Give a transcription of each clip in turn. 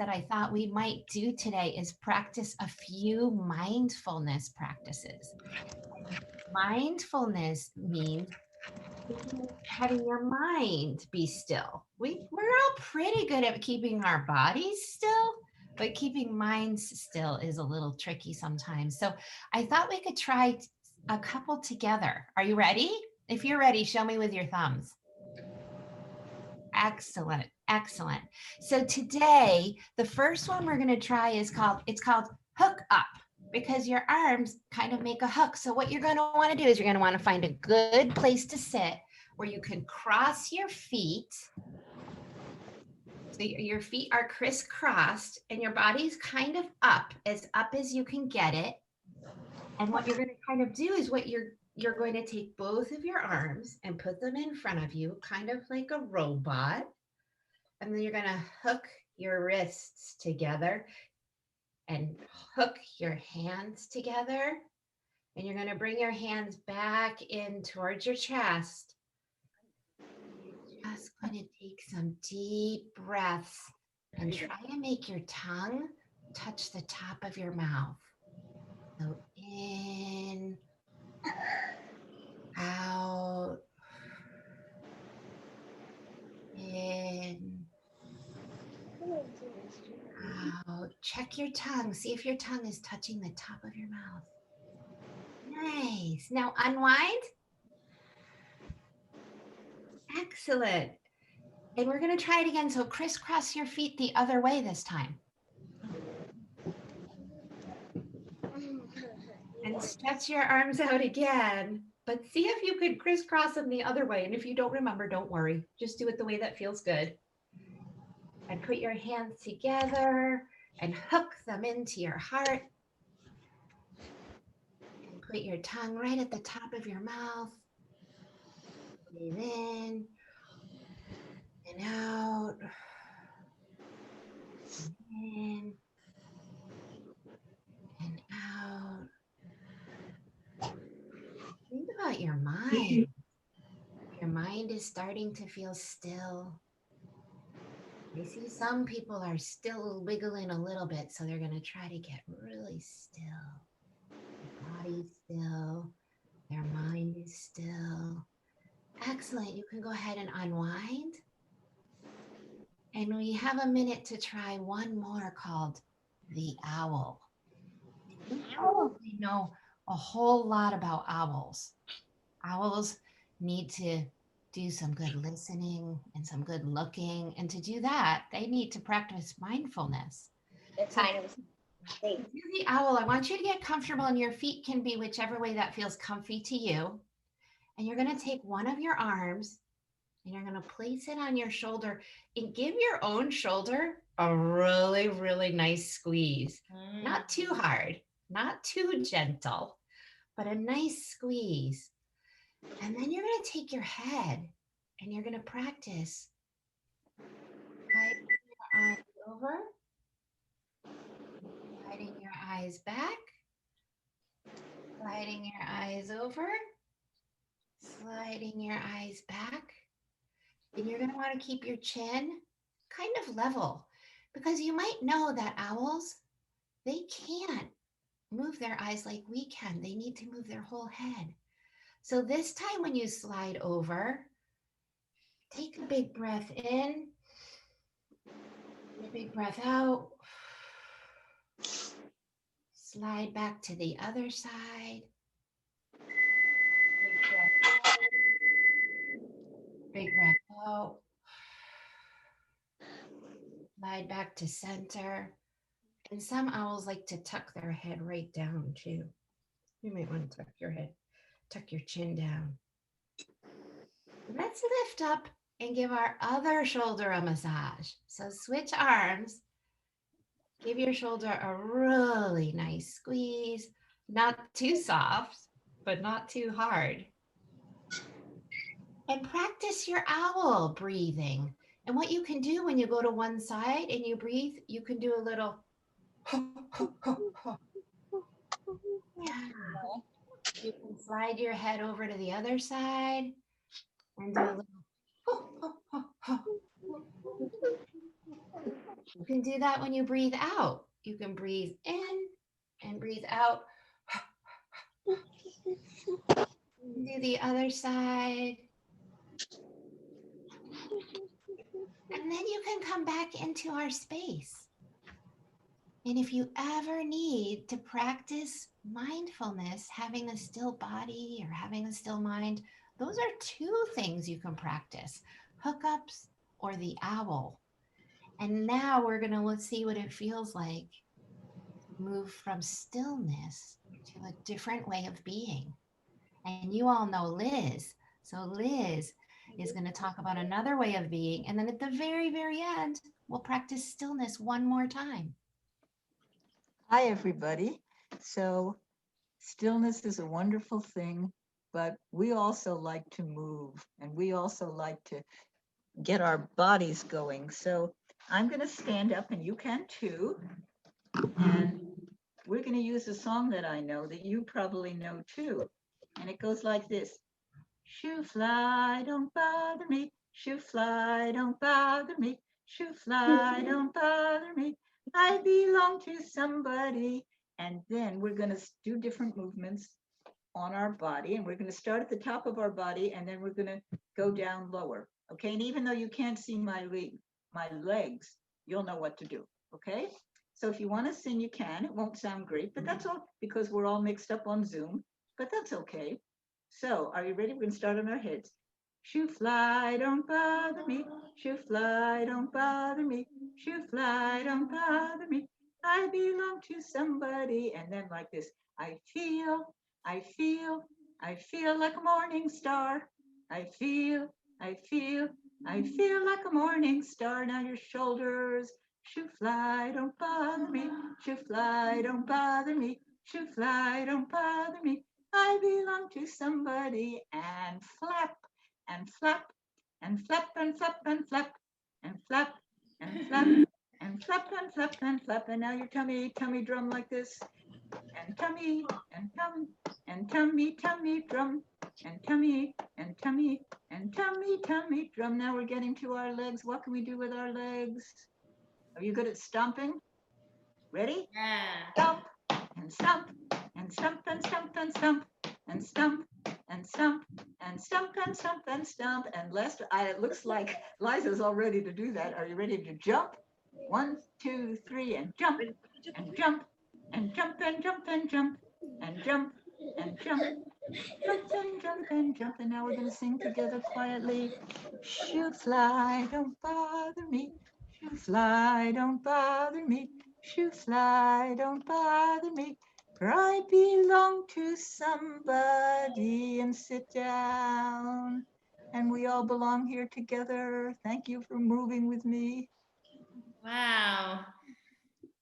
that I thought we might do today is practice a few mindfulness practices. Mindfulness means having your mind be still. We're all pretty good at keeping our bodies still, but keeping minds still is a little tricky sometimes. So I thought we could try a couple together. Are you ready? If you're ready, show me with your thumbs. Excellent, excellent. So today, the first one we're going to try is called hook up, because your arms kind of make a hook. So what you're going to want to do is you're going to want to find a good place to sit where you can cross your feet. So your feet are crisscrossed and your body's kind of up as you can get it. And what you're going to kind of do is you're going to take both of your arms and put them in front of you, kind of like a robot. And then you're going to hook your wrists together and hook your hands together. And you're going to bring your hands back in towards your chest. You're just going to take some deep breaths and try to make your tongue touch the top of your mouth. So in, out, in, out. Check your tongue. See if your tongue is touching the top of your mouth. Nice. Now unwind. Excellent. And we're going to try it again. So crisscross your feet the other way this time. And stretch your arms out again. But see if you could crisscross them the other way. And if you don't remember, don't worry. Just do it the way that feels good. And put your hands together and hook them into your heart. And put your tongue right at the top of your mouth. Breathe in and out. In and out. Think about your mind. Your mind is starting to feel still. I see some people are still wiggling a little bit, so they're going to try to get really still. Their body's still. Their mind is still. Excellent. You can go ahead and unwind. And we have a minute to try one more called the owl. You probably know a whole lot about owls. Owls need to do some good listening and some good looking. And to do that, they need to practice mindfulness. They're kind of do the owl. I want you to get comfortable, and your feet can be whichever way that feels comfy to you. And you're going to take one of your arms and you're going to place it on your shoulder and give your own shoulder a really, really nice squeeze. Not too hard, not too gentle, but a nice squeeze. And then you're going to take your head and you're going to practice sliding your eyes over, sliding your eyes back, sliding your eyes over, sliding your eyes back. And you're going to want to keep your chin kind of level, because you might know that owls, they can't move their eyes like we can. They need to move their whole head. So this time when you slide over, take a big breath in, a big breath out, slide back to the other side, big breath in, big breath out, slide back to center. And some owls like to tuck their head right down too. You might want to tuck your head, tuck your chin down. Let's lift up and give our other shoulder a massage. So switch arms. Give your shoulder a really nice squeeze. Not too soft, but not too hard. And practice your owl breathing. And what you can do when you go to one side and you breathe, you can do a little yeah. You can slide your head over to the other side and do a little You can do that when you breathe out. You can breathe in and breathe out. Do the other side. And then you can come back into our space. And if you ever need to practice mindfulness, having a still body or having a still mind, those are two things you can practice, hookups or the owl. And now we're going to see what it feels like to move from stillness to a different way of being. And you all know Liz. So Liz is going to talk about another way of being. And then at the very, very end, we'll practice stillness one more time. Hi, everybody. So stillness is a wonderful thing, but we also like to move and we also like to get our bodies going. So I'm going to stand up and you can too. And we're going to use a song that I know that you probably know too. And it goes like this. Shoo fly, don't bother me. Shoo fly, don't bother me. Shoo fly, don't bother me. I belong to somebody. And then we're going to do different movements on our body. And we're going to start at the top of our body and then we're going to go down lower. Okay. And even though you can't see my legs, you'll know what to do. Okay. So if you want to sing, you can. It won't sound great, but that's all because we're all mixed up on Zoom, but that's okay. So are you ready? We're going to start on our heads. Shoo fly, don't bother me. Shoo fly, don't bother me. Shoo fly, don't bother me. I belong to somebody. And then like this, I feel like a morning star. I feel like a morning star. Now your shoulders, shoo fly, don't bother me. Shoo fly, don't bother me. Shoo fly, don't bother me. I belong to somebody. And flap and flap and flap and flap and flap and flap and flap and flap and flap and flap. And now your tummy drum like this. And tummy and tummy drum and tummy drum. Now we're getting to our legs. What can we do with our legs? Are you good at stomping? Ready? Yeah. Stomp and stomp and stomp and stomp and stomp and stomp and stomp and stomp and stomp and stomp. And last, it looks like Liza's all ready to do that. Are you ready to jump? 1, 2, 3, and jump and jump and jump and jump and jump and jump and jump. Jump and jump and jump. And now we're going to sing together quietly. Shoo fly, don't bother me. Shoo fly, don't bother me. Shoo fly, don't bother me. For I belong to somebody. And sit down. And we all belong here together. Thank you for moving with me. Wow.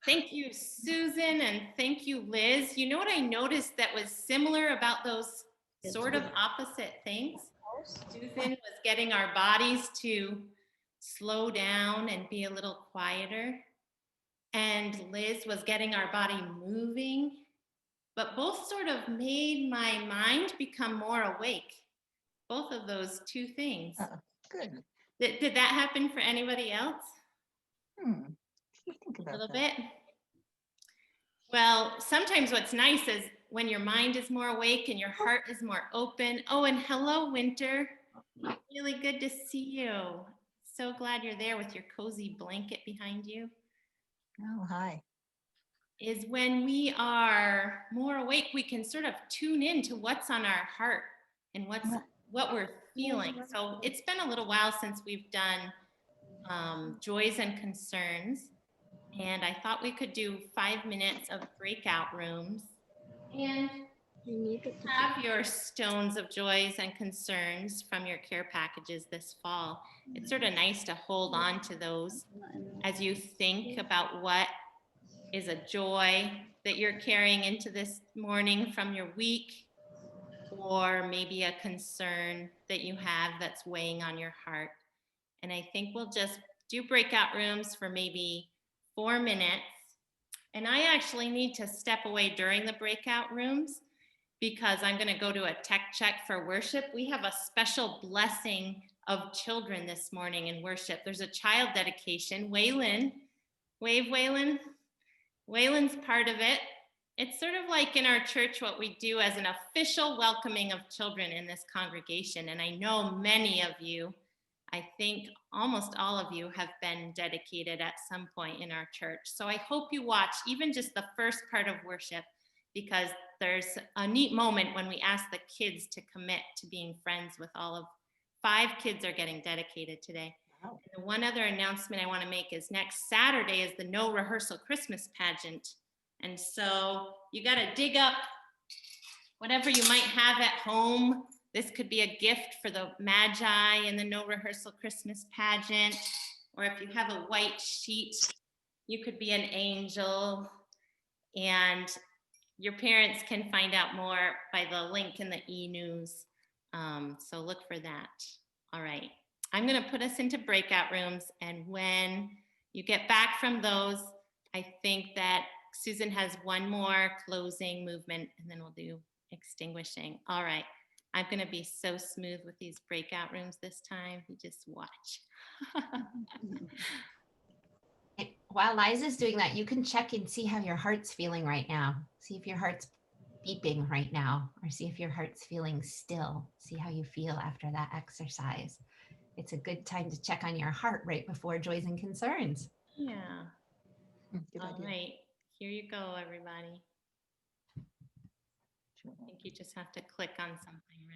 Thank you, Susan, and thank you, Liz. You know what I noticed that was similar about those sort of opposite things? Susan was getting our bodies to slow down and be a little quieter, and Liz was getting our body moving, but both sort of made my mind become more awake. Both of those two things. Good. Did that happen for anybody else? Think about a little that. bit. Well, sometimes what's nice is when your mind is more awake and your heart is more open. Oh, and hello, Winter. Really good to see you. So glad you're there with your cozy blanket behind you. Oh, hi. Is when we are more awake, we can sort of tune in to what's on our heart and what we're feeling. So it's been a little while since we've done joys and concerns. And I thought we could do 5 minutes of breakout rooms and have your stones of joys and concerns from your care packages this fall. It's sort of nice to hold on to those as you think about what is a joy that you're carrying into this morning from your week, or maybe a concern that you have that's weighing on your heart. And I think we'll just do breakout rooms for maybe 4 minutes. And I actually need to step away during the breakout rooms because I'm going to go to a tech check for worship. We have a special blessing of children this morning in worship. There's a child dedication. Waylon Wave, Waylon. Waylon's part of it. It's sort of like in our church what we do as an official welcoming of children in this congregation. And I know many of you, I think almost all of you, have been dedicated at some point in our church. So I hope you watch even just the first part of worship, because there's a neat moment when we ask the kids to commit to being friends with all of 5 kids are getting dedicated today. Wow. And the one other announcement I want to make is next Saturday is the no rehearsal Christmas pageant. And so you got to dig up whatever you might have at home. This could be a gift for the Magi in the no rehearsal Christmas pageant. Or if you have a white sheet, you could be an angel. And your parents can find out more by the link in the e-news. So look for that. All right. I'm going to put us into breakout rooms. And when you get back from those, I think that Susan has one more closing movement, and then we'll do extinguishing. All right. I'm going to be so smooth with these breakout rooms this time. You just watch. While Liza's doing that, you can check and see how your heart's feeling right now. See if your heart's beeping right now, or see if your heart's feeling still. See how you feel after that exercise. It's a good time to check on your heart right before joys and concerns. Yeah. Good All idea. right. Here you go, everybody. Sure. I think you just have to click on something, right?